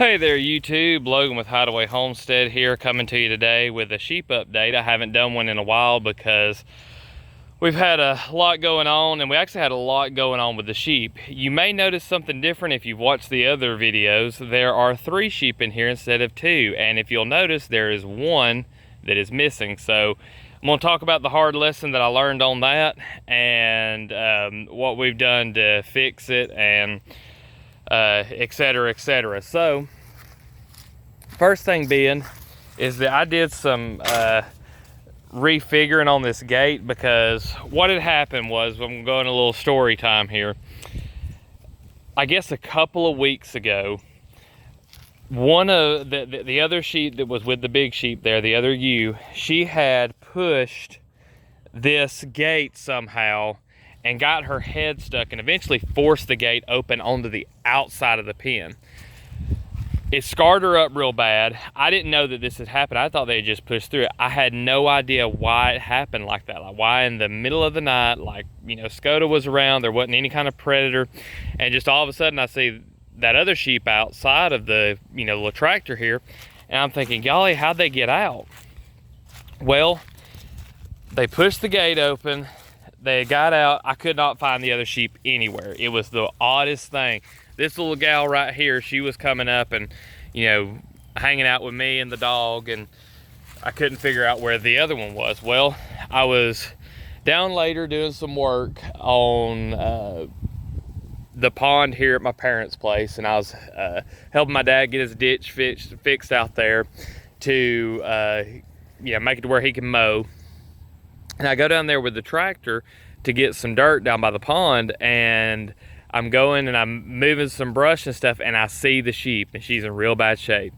Hey there YouTube, Logan with Hideaway Homestead here, coming to you today with a sheep update. I haven't done one in a while because we've had a lot going on, and we actually had a lot going on with the sheep. You may notice something different if you've watched the other videos. There are 3 sheep in here instead of 2, and if you'll notice, there is one that is missing. So I'm going to talk about the hard lesson that I learned on that, and what we've done to fix it, and etc, etc. So first thing being is that I did some refiguring on this gate, because what had happened was, I'm going a little story time here. I guess a couple of weeks ago, one of the other sheep that was with the big sheep there, the other ewe, she had pushed this gate somehow and got her head stuck and eventually forced the gate open onto the outside of the pen. It scarred her up real bad. I didn't know that this had happened. I thought they had just pushed through it. I had no idea why it happened like that. Like, why in the middle of the night, like, you know, Skoda was around, there wasn't any kind of predator, and just all of a sudden I see that other sheep outside of the, you know, little tractor here, and I'm thinking, golly, how'd they get out? Well, they pushed the gate open. They got out. I could not find the other sheep anywhere. It was the oddest thing. This little gal right here, she was coming up and, you know, hanging out with me and the dog, and I couldn't figure out where the other one was. Well, I was down later doing some work on the pond here at my parents' place, and I was helping my dad get his ditch fixed out there to you know, make it to where he can mow. And I go down there with the tractor to get some dirt down by the pond, and I'm going and I'm moving some brush and stuff, and I see the sheep, and she's in real bad shape.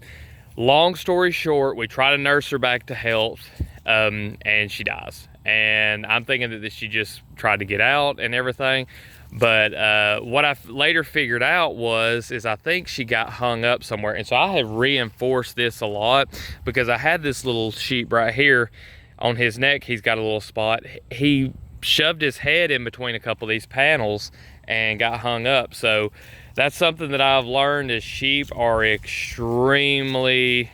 Long story short, we try to nurse her back to health, and she dies. And I'm thinking that she just tried to get out and everything. But what I later figured out is I think she got hung up somewhere. And so I have reinforced this a lot, because I had this little sheep right here on his neck. He's got a little spot. He shoved his head in between a couple of these panels and got hung up. So that's something that I've learned, is sheep are extremely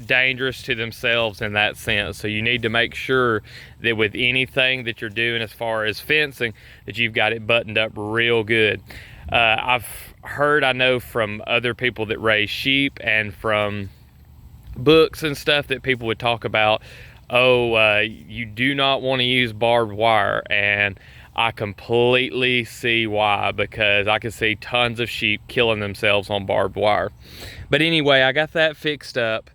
dangerous to themselves in that sense. So you need to make sure that with anything that you're doing as far as fencing, that you've got it buttoned up real good. I've heard, I know from other people that raise sheep and from books and stuff, that people would talk about, you do not want to use barbed wire, and I completely see why, because I can see tons of sheep killing themselves on barbed wire. But anyway, I got that fixed up.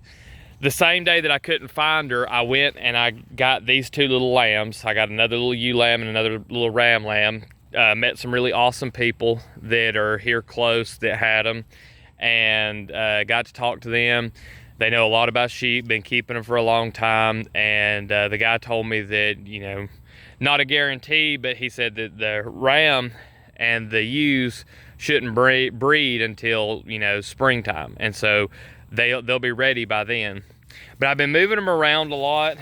The same day that I couldn't find her, I went and I got these 2 little lambs. I got another little ewe lamb and another little ram lamb. Met some really awesome people that are here close that had them, and got to talk to them. They know a lot about sheep, been keeping them for a long time, and the guy told me that, you know, not a guarantee, but he said that the ram and the ewes shouldn't breed until, you know, springtime, and so they'll be ready by then. But I've been moving them around a lot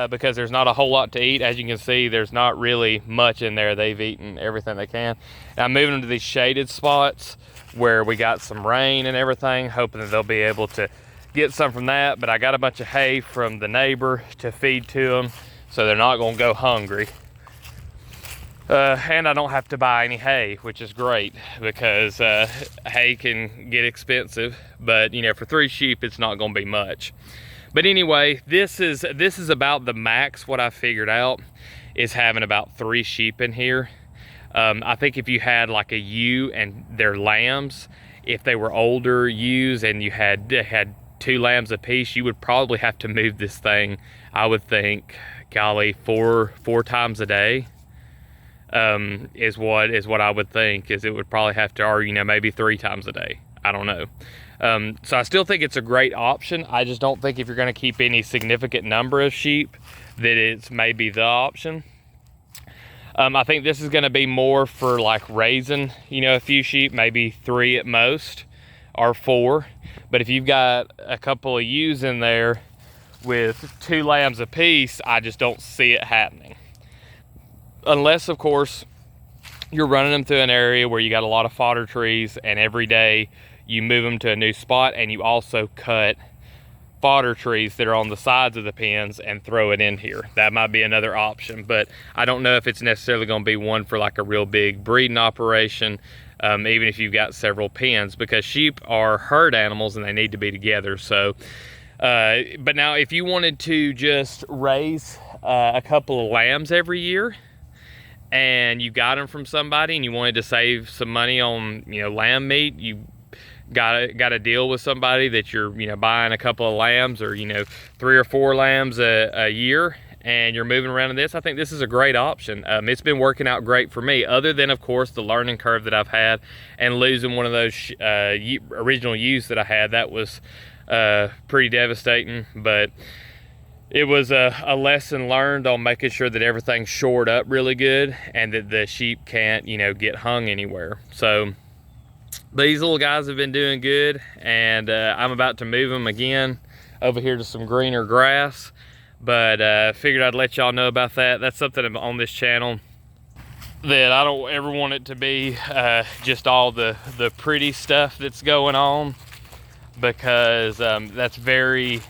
because there's not a whole lot to eat. As you can see, there's not really much in there. They've eaten everything they can. And I'm moving them to these shaded spots where we got some rain and everything, hoping that they'll be able to get some from that. But I got a bunch of hay from the neighbor to feed to them, so they're not gonna go hungry. And I don't have to buy any hay, which is great, because hay can get expensive, but, you know, for 3 sheep, it's not gonna be much. But anyway, this is about the max. What I figured out is having about 3 sheep in here. I think if you had like a ewe and their lambs, if they were older ewes and you had 2 lambs apiece, you would probably have to move this thing, I would think, golly, four times a day. Is what I would think, is it would probably have to, or, you know, maybe 3 times a day. I don't know. So I still think it's a great option. I just don't think if you're going to keep any significant number of sheep that it's maybe the option. I think this is going to be more for like raising, you know, a few sheep, maybe 3 at most, or 4. But if you've got a couple of ewes in there with 2 lambs apiece, I just don't see it happening. Unless, of course, you're running them through an area where you got a lot of fodder trees, and every day you move them to a new spot, and you also cut fodder trees that are on the sides of the pens and throw it in here. That might be another option, but I don't know if it's necessarily going to be one for like a real big breeding operation, even if you've got several pens, because sheep are herd animals and they need to be together. So but now if you wanted to just raise a couple of lambs every year, and you got them from somebody and you wanted to save some money on, you know, lamb meat, you got a deal with somebody that you're, you know, buying a couple of lambs, or, you know, 3 or 4 lambs a year, and you're moving around in this, I think this is a great option. It's been working out great for me, other than, of course, the learning curve that I've had and losing one of those original ewes that I had. That was pretty devastating, but it was a lesson learned on making sure that everything's shored up really good and that the sheep can't, you know, get hung anywhere. So these little guys have been doing good, and I'm about to move them again over here to some greener grass, but figured I'd let y'all know about that. That's something on this channel that I don't ever want it to be just all the pretty stuff that's going on, because that's very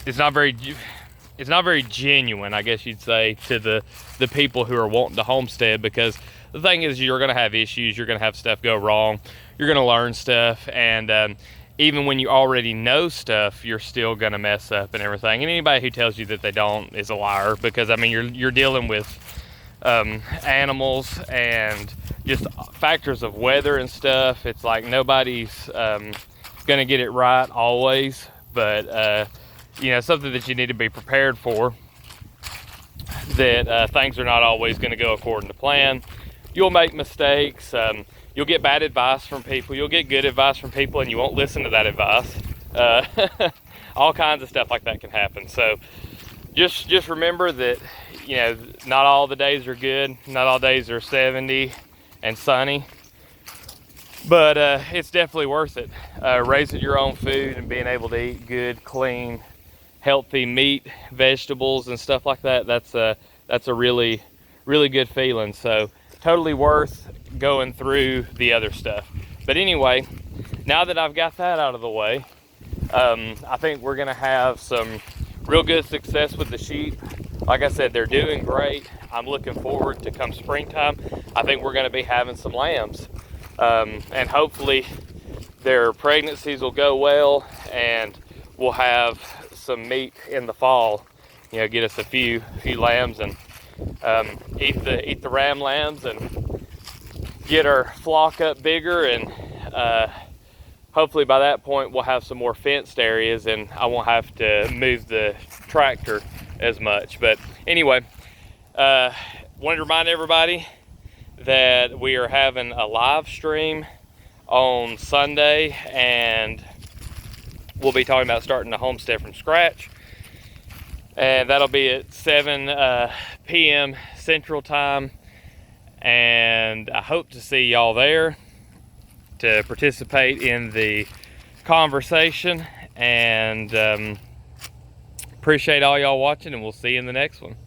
it's not very genuine, I guess you'd say, to the people who are wanting to homestead, because the thing is, you're going to have issues, you're going to have stuff go wrong, you're going to learn stuff, and even when you already know stuff, you're still going to mess up and everything. And anybody who tells you that they don't is a liar, because I mean, you're dealing with animals and just factors of weather and stuff. It's like nobody's going to get it right always, but you know, something that you need to be prepared for, that things are not always going to go according to plan. You'll make mistakes, you'll get bad advice from people, you'll get good advice from people, and you won't listen to that advice. All kinds of stuff like that can happen. So just remember that, you know, not all the days are good, not all days are 70 and sunny, but it's definitely worth it. Raising your own food and being able to eat good, clean, healthy meat, vegetables, and stuff like that, that's a really, really good feeling. So totally worth going through the other stuff. But anyway, now that I've got that out of the way, I think we're gonna have some real good success with the sheep. Like I said, they're doing great. I'm looking forward to, come springtime, I think we're gonna be having some lambs, and hopefully their pregnancies will go well, and we'll have some meat in the fall, you know, get us a few lambs, and eat the ram lambs, and get our flock up bigger, and hopefully by that point we'll have some more fenced areas, and I won't have to move the tractor as much. But anyway, wanted to remind everybody that we are having a live stream on Sunday, and we'll be talking about starting a homestead from scratch, and that'll be at 7 p.m. Central Time, and I hope to see y'all there to participate in the conversation, and appreciate all y'all watching, and we'll see you in the next one.